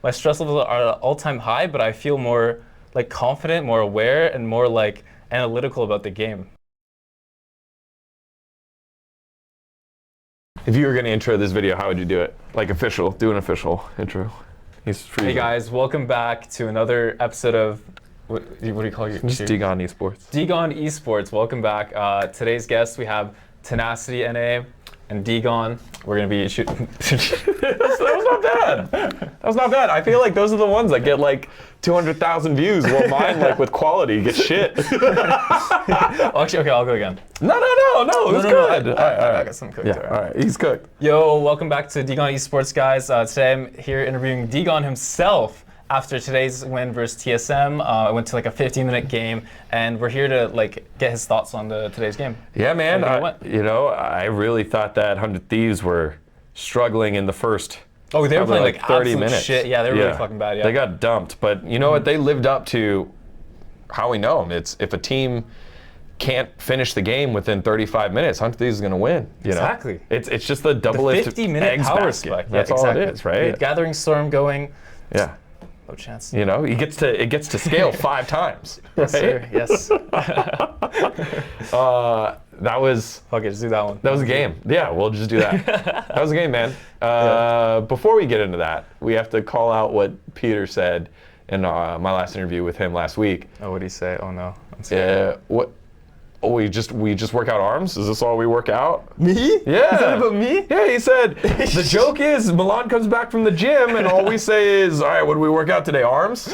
My stress levels are at an all-time high, but I feel more like confident, more aware, and more like analytical about the game. If you were going to intro this video, how would you do it? Like official, do an official intro. Hey guys, welcome back to another episode of, what do you call your? Just Degon Esports. Degon Esports, welcome back. Today's guest, we have Tenacity NA and Degon. We're going to be shooting. That was not bad. That was not bad. I feel like those are the ones that get like 200,000 views, while mine, like with quality, get shit. Actually, okay, I'll go again. No, it was good. All right. I got some cooked. Yeah, all right, he's cooked. Yo, welcome back to Degon Esports, guys. Today I'm here interviewing Degon himself after today's win versus TSM. I went to like a 15-minute game, and we're here to like get his thoughts on today's game. Yeah, man. I really thought that 100 Thieves were struggling in the first. Oh, they were playing like 30 minutes. Shit. Yeah, they were really fucking bad. Yeah, they got dumped. But you know what? They lived up to how we know them. It's if a team can't finish the game within 35 minutes, 100 Thieves is going to win. You exactly. know? It's just the double lift 50-minute power spike. That's all it is, right? Gathering Storm going. Yeah. No chance. You know, it gets to scale 5 times. Yes, sir. Yes. That was. Fuck it, just do that one. That was a game. Yeah, we'll just do that. That was a game, man. Before we get into that, we have to call out what Peter said in my last interview with him last week. Oh, what did he say? Oh no. I'm scared. What? Oh, we just work out arms? Is this all we work out? Me? Yeah. Is that about me? Yeah, he said, the joke is Milan comes back from the gym and all we say is, all right, what do we work out today, arms?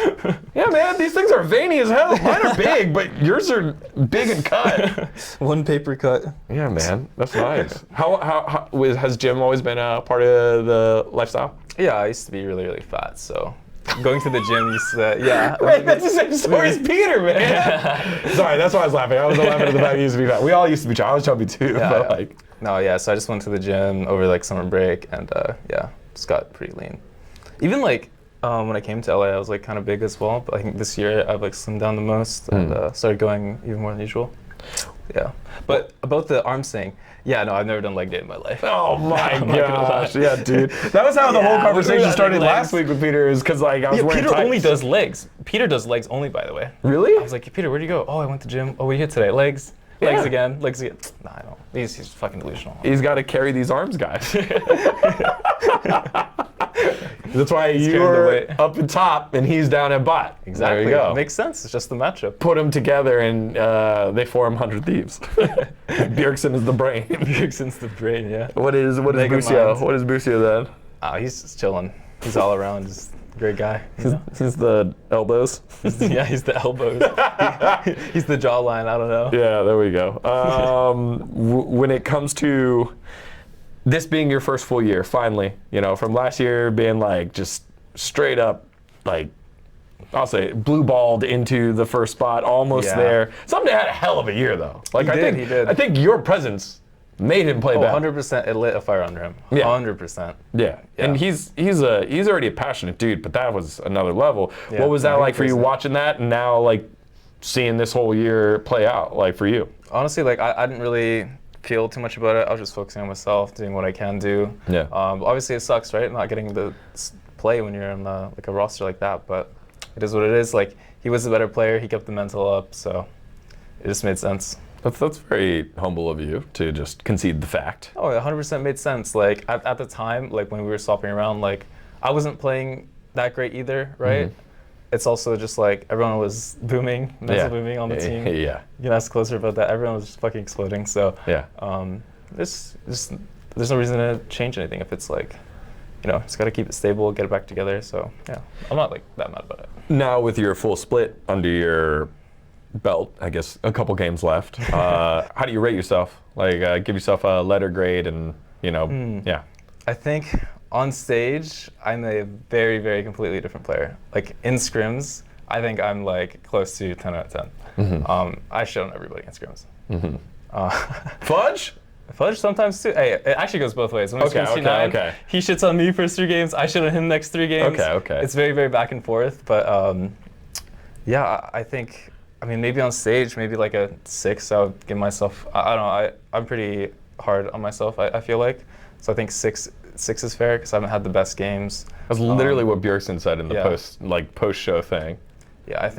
Yeah, man, these things are veiny as hell. Mine are big, but yours are big and cut. One paper cut. Yeah, man, that's nice. How has gym always been a part of the lifestyle? Yeah, I used to be really, really fat, so going to the gym used to, yeah. Wait, that's the same story as Peter, man. Sorry, that's why I was laughing. I was laughing at the fact he used to be fat. We all used to be chubby. I was chubby too, but like. No, yeah, so I just went to the gym over like summer break and yeah, just got pretty lean. Even like when I came to LA, I was like kind of big as well, but I think this year I've like slimmed down the most and started going even more than usual. Yeah, but about the arms thing, yeah, no, I've never done leg day in my life. Oh my gosh, yeah, dude. That was how the whole conversation started last week with Peter, is because like I was wearing Peter tights. only does legs. Peter does legs only, by the way. Really? I was like, Peter, where'd you go? Oh, I went to gym. Oh, we hit today. Legs. Legs again. Legs again. Nah, I don't. He's fucking delusional. He's got to carry these arms, guys. That's why you're up at top and he's down at bot. Exactly. There you go. It makes sense. It's just the matchup. Put them together and they form 100 Thieves. Bjergsen is the brain. Bjergsen's the brain, yeah. What is Busio? What is Busio then? He's just chilling. He's all around, just a great guy. He's the elbows. Yeah, he's the elbows. He's the jawline. I don't know. Yeah, there we go. When it comes to this being your first full year, finally, you know, from last year being like just straight up, like, I'll say blue balled into the first spot, almost there. Somebody had a hell of a year though. Like he did. I think your presence made him play better. 100%. It lit a fire under him. Yeah. 100%. Yeah. And he's already a passionate dude, but that was another level. Yeah. What was that like for you watching that and now like seeing this whole year play out like for you? Honestly, like I didn't really feel too much about it. I was just focusing on myself, doing what I can do. Yeah. Obviously, it sucks, right? Not getting the play when you're in like a roster like that, but it is what it is. Like he was the better player. He kept the mental up, so it just made sense. That's very humble of you to just concede the fact. Oh, it 100% made sense. Like at the time, like when we were swapping around, like I wasn't playing that great either, right? Mm-hmm. It's also just like everyone was booming, booming on the team. Yeah. You can ask closer about that. Everyone was just fucking exploding. So yeah. There's no reason to change anything if it's like, you know, just got to keep it stable, get it back together. So yeah, I'm not like that mad about it. Now with your full split under your belt, I guess a couple games left. How do you rate yourself? Like give yourself a letter grade and, you know, yeah. I think on stage, I'm a very, very completely different player. Like in scrims, I think I'm like close to 10 out of 10. Mm-hmm. I shit on everybody in scrims. Mm-hmm. Fudge? Fudge sometimes too. Hey, it actually goes both ways. When Okay. He shits on me first 3 games, I shit on him next 3 games. Okay. It's very, very back and forth. But yeah, I think, I mean, maybe on stage, maybe like a 6, I would give myself, I don't know, I'm pretty hard on myself, I feel like. So I think 6 6 is fair because I haven't had the best games. That's literally what Bjergsen said in the yeah. post-show thing. Yeah,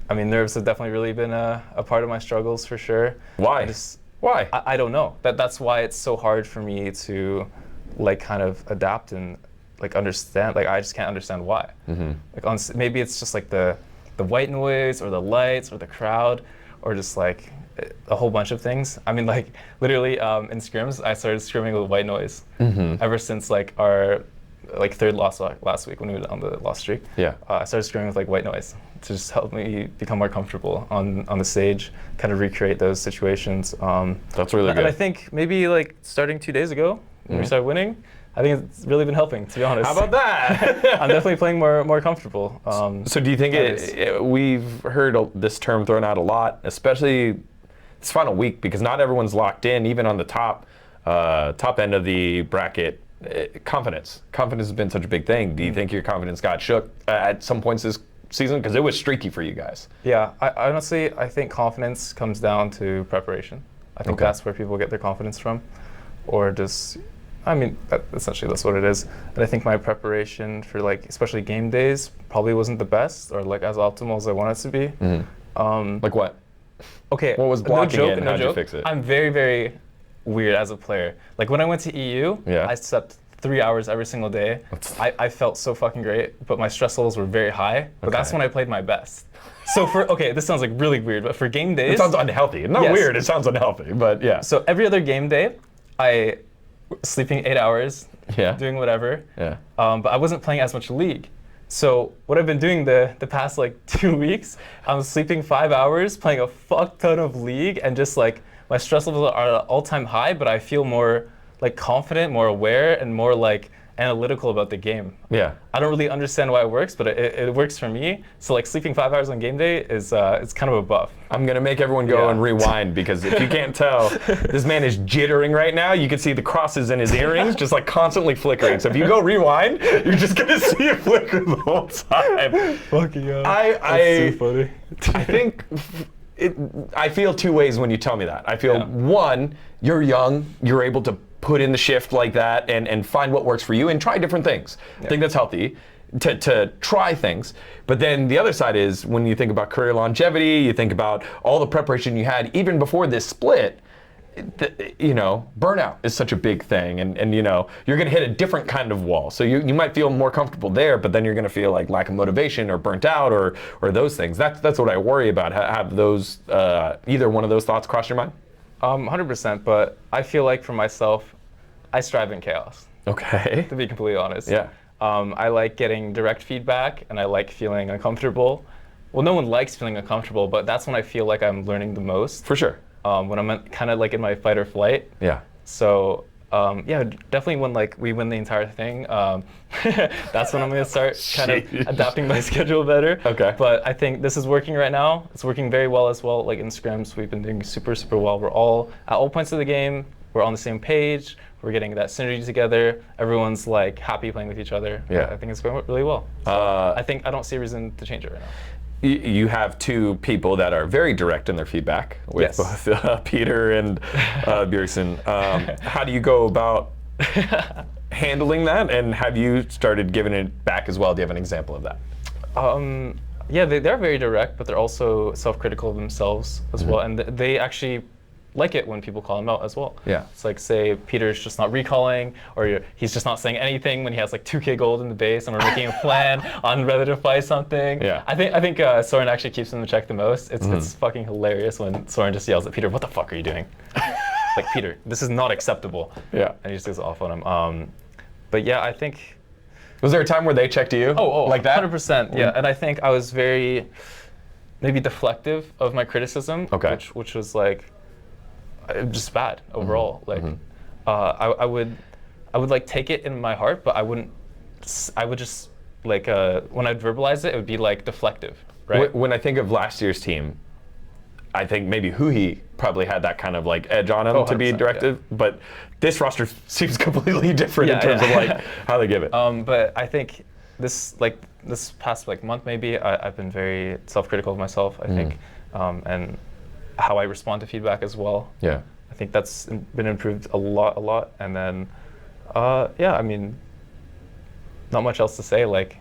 I mean, nerves have definitely really been a part of my struggles for sure. Why? Why? I don't know. That's why it's so hard for me to like kind of adapt and like understand. Like I just can't understand why. Like maybe it's just like the white noise or the lights or the crowd or just like a whole bunch of things. I mean, like literally in scrims, I started scrimming with white noise ever since like our like third loss last week when we were on the loss streak. Yeah. I started scrimming with like white noise to just help me become more comfortable on the stage, kind of recreate those situations. That's really good. And I think maybe like starting 2 days ago when we started winning, I think it's really been helping, to be honest. How about that? I'm definitely playing more comfortable. So do you think we've heard this term thrown out a lot, especially this final week, because not everyone's locked in, even on the top end of the bracket. Confidence has been such a big thing. Do you think your confidence got shook at some points this season? Because it was streaky for you guys. Yeah, I honestly think confidence comes down to preparation. I think that's where people get their confidence from, or just, I mean, essentially that's what it is. And I think my preparation for like, especially game days, probably wasn't the best or like as optimal as I want it to be. Like what? Okay. What was blocking it and how'd you fix it? I'm very, very weird as a player. Like when I went to EU, I slept 3 hours every single day. I felt so fucking great, but my stress levels were very high. But that's when I played my best. So this sounds like really weird, but for game days. It sounds unhealthy. Not weird, it sounds unhealthy, but yeah. So every other game day, I sleeping 8 hours, doing whatever. Yeah. But I wasn't playing as much League. So what I've been doing the past like 2 weeks, I'm sleeping 5 hours, playing a fuck ton of League, and just like my stress levels are at an all-time high, but I feel more like confident, more aware, and more like analytical about the game. Yeah. I don't really understand why it works, but it works for me. So like sleeping 5 hours on game day is it's kind of a buff. I'm gonna make everyone go and rewind, because if you can't tell, this man is jittering right now. You can see the crosses in his earrings just like constantly flickering. So if you go rewind, you're just gonna see it flicker the whole time. Fucking hell. That's so funny. I think I feel two ways when you tell me that. I feel one, you're young, you're able to put in the shift like that and find what works for you and try different things. I think that's healthy to try things. But then the other side is when you think about career longevity, you think about all the preparation you had even before this split. Burnout is such a big thing, and you're going to hit a different kind of wall. So you might feel more comfortable there, but then you're going to feel like lack of motivation or burnt out or those things. That's what I worry about. Have those either one of those thoughts cross your mind? 100%, but I feel like for myself, I strive in chaos. Okay. To be completely honest. Yeah. I like getting direct feedback, and I like feeling uncomfortable. Well, no one likes feeling uncomfortable, but that's when I feel like I'm learning the most. For sure. When I'm kind of like in my fight or flight. Yeah. So definitely when like we win the entire thing, that's when I'm gonna start kind of adapting my schedule better. Okay. But I think this is working right now. It's working very well as well. Like in scrims, we've been doing super, super well. We're all at all points of the game. We're on the same page. We're getting that synergy together. Everyone's like happy playing with each other. Yeah. I think it's going really well. So I don't see a reason to change it right now. You have two people that are very direct in their feedback with both Peter and Bjergsen. How do you go about handling that, and have you started giving it back as well? Do you have an example of that? They're very direct, but they're also self-critical of themselves as well, and they actually like it when people call him out as well. Yeah. It's like, say, Peter's just not recalling, or he's just not saying anything when he has like 2K gold in the base, and we're making a plan on whether to fight something. Yeah. I think Soren actually keeps him in check the most. It's fucking hilarious when Soren just yells at Peter, "What the fuck are you doing?" Like, Peter, this is not acceptable. Yeah. And he just goes off on him. But yeah, I think. Was there a time where they checked you? Like that? 100%. Yeah. And I think I was very maybe deflective of my criticism. Okay. Which was like. Just bad overall. Like, I would like take it in my heart, but I would just like when I'd verbalize it, it would be like deflective, right? When I think of last year's team, I think maybe Huhi probably had that kind of like edge on him to be directive, but this roster seems completely different in terms of like how they give it. But I think this past like month maybe I've been very self-critical of myself. I think and how I respond to feedback as well. Yeah. I think that's been improved a lot. And then Yeah, I mean, not much else to say. Like,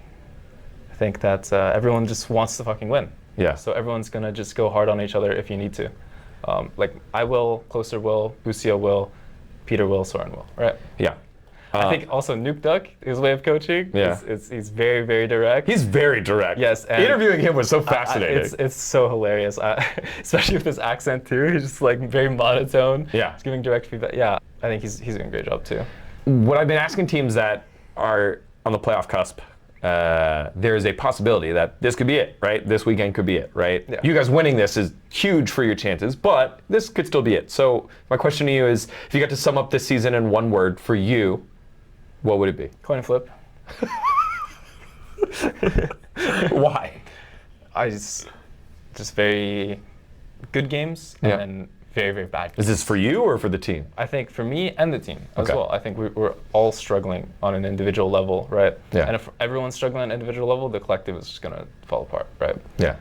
I think that everyone just wants to fucking win. Yeah. So everyone's gonna just go hard on each other if you need to. Like I will, Closer will, Busio will, Peter will, Soren will, right? Yeah. I think also Nuke Duck, his way of coaching, Yeah. he's very, very direct. He's very direct. Yes, and interviewing him was so fascinating. it's so hilarious, especially with his accent too. He's just like very monotone. Yeah. He's giving direct feedback. Yeah, I think he's doing a great job too. What I've been asking teams that are on the playoff cusp, there is a possibility that this could be it, right? This weekend could be it, right? Yeah. You guys winning this is huge for your chances, but this could still be it. So my question to you is, if you got to sum up this season in one word for you, what would it be? Coin flip. Why? I just very good games and Yeah. then very, very bad games. Is this for you or for the team? I think for me and the team as Okay. well. I think we're all struggling on an individual level, right? Yeah. And if everyone's struggling on an individual level, the collective is just gonna fall apart, right? Yeah.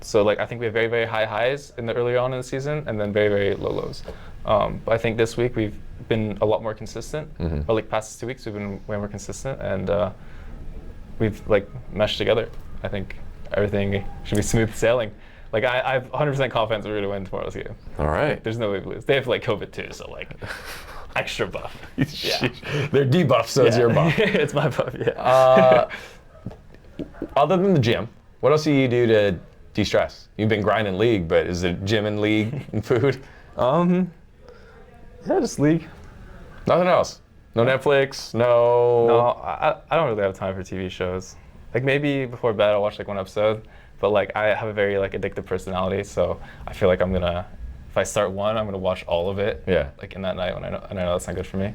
So like I think we have very, very high highs in the earlier on in the season, and then very, very low lows. But I think this week we've been a lot more consistent. Or like past 2 weeks we've been way more consistent, and we've like meshed together. I think everything should be smooth sailing. Like I have 100% confidence we're gonna win tomorrow's game. All right. There's no way we lose. They have like COVID too, so like extra buff. Yeah. They're debuffed, so it's your buff. It's my buff. Yeah. Other than the gym, what else do you do to de-stress? You've been grinding league, but is it gym and league and food? Yeah, just league. Nothing else? No Netflix? No. No, I don't really have time for TV shows. Like maybe before bed I'll watch like one episode, but like I have a very like addictive personality, so I feel like if I start one, I'm gonna watch all of it. Yeah. Like in that night when I know that's not good for me.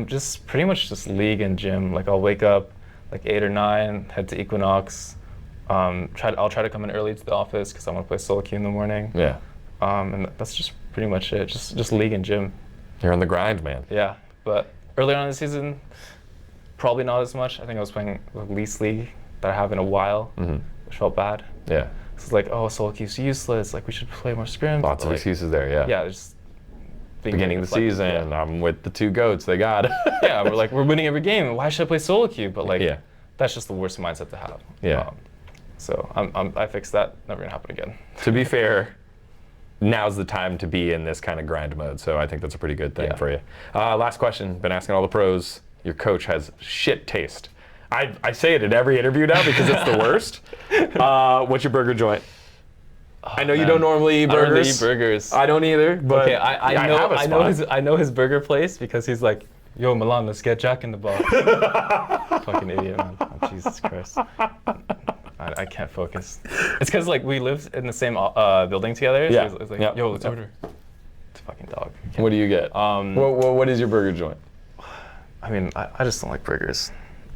Just pretty much just league and gym. Like I'll wake up like 8 or 9, head to Equinox. I'll try to come in early to the office because I want to play solo queue in the morning. Yeah. And that's just pretty much it. Just league and gym. You're on the grind, man. Yeah, but earlier on in the season, probably not as much. I think I was playing the least league that I have in a while, which felt bad. Yeah. So it's like, oh, solo queue's useless. Like we should play more scrims. Lots of like, excuses there, yeah. Yeah, just Beginning of the season, I'm with the 2 goats they got. Yeah, we're winning every game. Why should I play solo queue? But like, Yeah. that's just the worst mindset to have. Yeah. So I fixed that. Never gonna happen again. To be fair, now's the time to be in this kind of grind mode, so I think that's a pretty good thing for you. Last question, been asking all the pros. Your coach has shit taste. I say it in every interview now because it's the worst. What's your burger joint? I know you don't normally eat burgers. I don't really eat burgers. I don't either, but Okay, I know his burger place because he's like, yo, Milan, let's get Jack in the Box. Fucking idiot, man. Oh, Jesus Christ. I can't focus. It's because like we live in the same building together. Yeah. So it's like, Yep. yo, let's order. It's a fucking dog. What do you get? What is your burger joint? I mean, I just don't like burgers.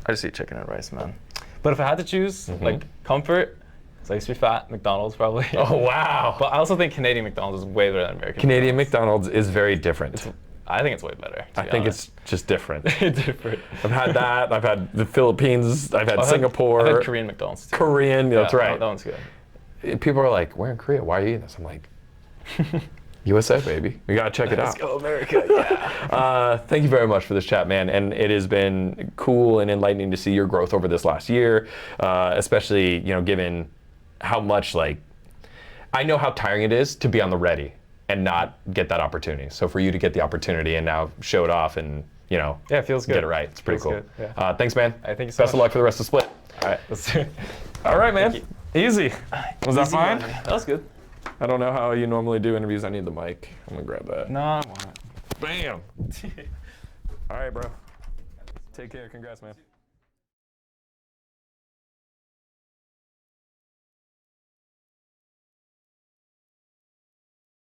I just eat chicken and rice, man. But if I had to choose, like comfort, because I used to be fat, McDonald's probably. Oh, wow. But I also think Canadian McDonald's is way better than American. Canadian McDonald's is very different. I think it's way better. I think it's just different. different. I've had that. I've had the Philippines. I've had Singapore. I've had Korean McDonald's too. Korean, that's right. That one's good. People are like, we're in Korea. Why are you eating this? I'm like, USA, baby. We got to check it out. Let's go, America. Yeah. Thank you very much for this chat, man. And it has been cool and enlightening to see your growth over this last year, especially, given how much, I know how tiring it is to be on the ready and not get that opportunity. So for you to get the opportunity and now show it off and, yeah, it feels good. Get it right. It's pretty Feels cool. good, yeah. Thanks, man. Thank you so Best much. of luck for the rest of Split. All right, let's do it. All right, man. Easy. Was that Easy fine? one. That was good. I don't know how you normally do interviews. I need the mic. I'm gonna grab that. No, I want it. Bam. All right, bro. Take care. Congrats, man.